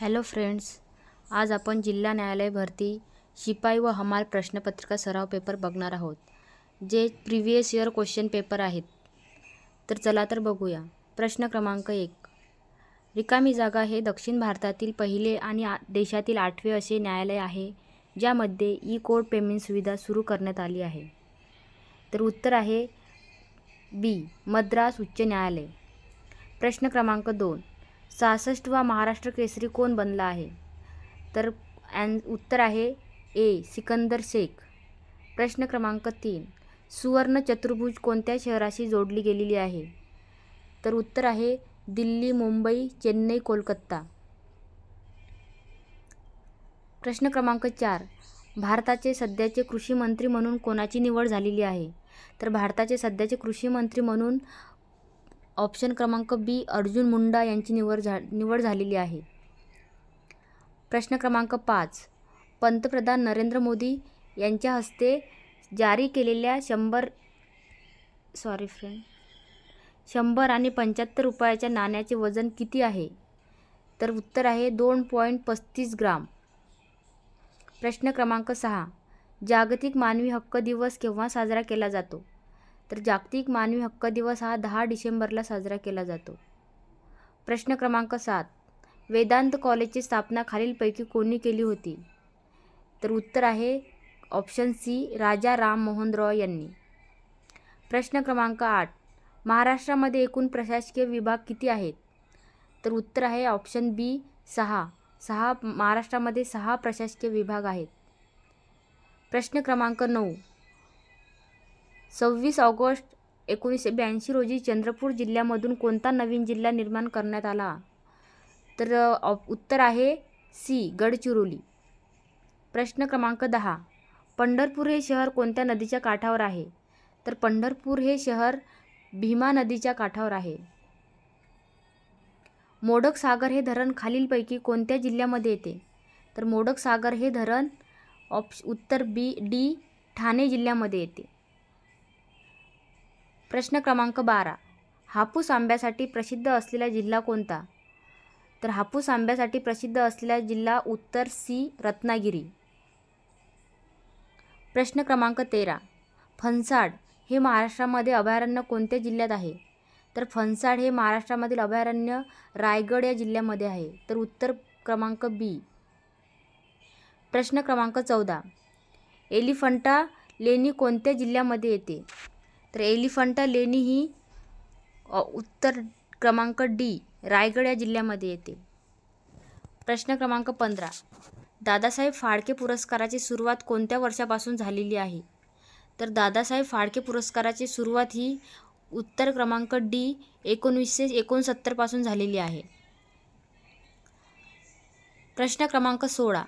Hello friends, आज आपण जिल्हा न्यायालय भरती शिपाई व हमाल प्रश्नपत्रिका सराव पेपर बघणार आहोत, जे प्रिव्हियस इयर क्वेश्चन पेपर आहेत. तर चला तर बघूया. प्रश्न क्रमांक 1. रिकामी जागा हे दक्षिण भारतातील पहिले आणि देशातील 8वे असे न्यायालय आहे ज्यामध्ये ई-कोर्ट पेमेंट सुविधा सुरू करण्यात आली आहे. तर उत्तर आहे बी, मद्रास उच्च न्यायालय. प्रश्न क्रमांक 2. 66वा महाराष्ट्र केसरी कोण बनला आहे? तर उत्तर आहे ए, सिकंदर शेख. प्रश्न क्रमांक 3. सुवर्ण चतुर्भुज कोणत्या शहराशी जोडली गेलेली आहे? तर उत्तर आहे दिल्ली, मुंबई, चेन्नई, कोलकाता. प्रश्न क्रमांक 4. भारताचे सध्याचे कृषी मंत्री म्हणून कोणाची निवड झालेली आहे? तर भारताचे सध्याचे कृषी मंत्री म्हणून ऑप्शन क्रमांक बी, अर्जुन मुंडा यांची निवड झालेली आहे. प्रश्न क्रमांक 5. पंतप्रधान नरेंद्र मोदी यांच्या हस्ते जारी केलेल्या 100 आणि 75 रुपयाच्या नाण्याचे वजन किती आहे? तर उत्तर आहे 2.35 ग्राम. प्रश्न क्रमांक 6. जागतिक मानवी हक्क दिवस केव्हा साजरा केला जातो? तर जागतिक मानवी हक्क दिवस हा 10 डिसेंबरला साजरा केला जातो. प्रश्न क्रमांक 7. वेदांत कॉलेजची स्थापना खालीलपैकी कोणी केली होती? तर उत्तर आहे ऑप्शन सी, राजा राम मोहन रॉय यांनी. प्रश्न क्रमांक 8. महाराष्ट्रामध्ये एकूण प्रशासकीय विभाग किती आहेत? तर उत्तर आहे ऑप्शन बी, 6. महाराष्ट्रामध्ये 6 प्रशासकीय विभाग आहेत. प्रश्न क्रमांक 9. 26 ऑगस्ट 1982 रोजी चंद्रपूर जिल्ह्यामधून कोणता नवीन जिल्हा निर्माण करण्यात आला? तर उत्तर आहे सी, गडचिरोली. प्रश्न क्रमांक 10. पंढरपूर हे शहर कोणत्या नदीच्या काठावर आहे? तर पंढरपूर हे शहर भीमा नदीच्या काठावर आहे. मोडक सागर हे धरण खालीलपैकी कोणत्या जिल्ह्यामध्ये येते? तर मोडक सागर हे धरण उत्तर बी, डी, ठाणे जिल्ह्यामध्ये येते. प्रश्न क्रमांक 12. हापूस आंब्यासाठी प्रसिद्ध असलेला जिल्हा कोणता? तर हापूस आंब्यासाठी प्रसिद्ध असलेला जिल्हा उत्तर सी, रत्नागिरी. प्रश्न क्रमांक 13. फणसाड हे महाराष्ट्रामध्ये अभयारण्य कोणत्या जिल्ह्यात आहे? तर फणसाड हे महाराष्ट्रामधील अभयारण्य रायगड या जिल्ह्यामध्ये आहे. तर उत्तर क्रमांक बी. प्रश्न क्रमांक 14. एलिफंटा लेणी कोणत्या जिल्ह्यामध्ये येते? तर एलिफंटा लेणी ही उत्तर क्रमांक डी, रायगड या जिल्ह्यामध्ये येते. प्रश्न क्रमांक 15. दादासाहेब फाळके पुरस्काराची सुरुवात कोणत्या वर्षापासून झालेली आहे? तर दादासाहेब फाळके पुरस्काराची सुरुवात ही उत्तर क्रमांक डी, 1969 पासून झालेली आहे. प्रश्न क्रमांक 16.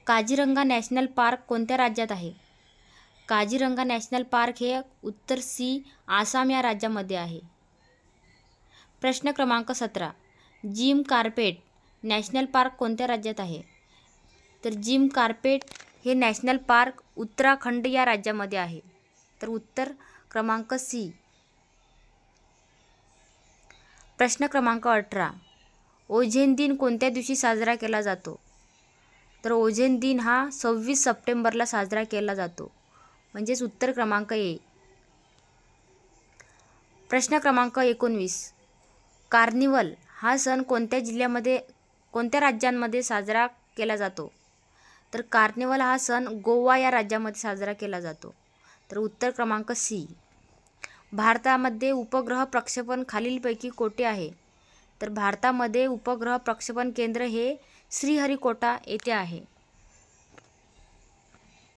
काझीरंगा नॅशनल पार्क कोणत्या राज्यात आहे? काझीरंगा नॅशनल पार्क हे उत्तर सी, आसाम या राज्यामध्ये आहे. प्रश्न क्रमांक 17. जिम कार्पेट नॅशनल पार्क कोणत्या राज्यात आहे? तर जिम कार्पेट हे नॅशनल पार्क उत्तराखंड या राज्यामध्ये आहे. तर उत्तर क्रमांक सी. प्रश्न क्रमांक 18. ओझोन दिन कोणत्या दिवशी साजरा केला जातो? तर ओझोन दिन हा 26 सप्टेंबरला साजरा केला जातो, म्हणजेच उत्तर क्रमांक ए. प्रश्न क्रमांक 19. कार्निवल हा सण कोणत्या राज्यांमध्ये साजरा केला जातो? तर कार्निवल हा सण गोवा या राज्यामध्ये साजरा केला जातो. तर उत्तर क्रमांक सी. भारतामध्ये उपग्रह प्रक्षेपण खालीलपैकी कोठे आहे? तर भारतामध्ये उपग्रह प्रक्षेपण केंद्र हे श्रीहरिकोटा येथे आहे.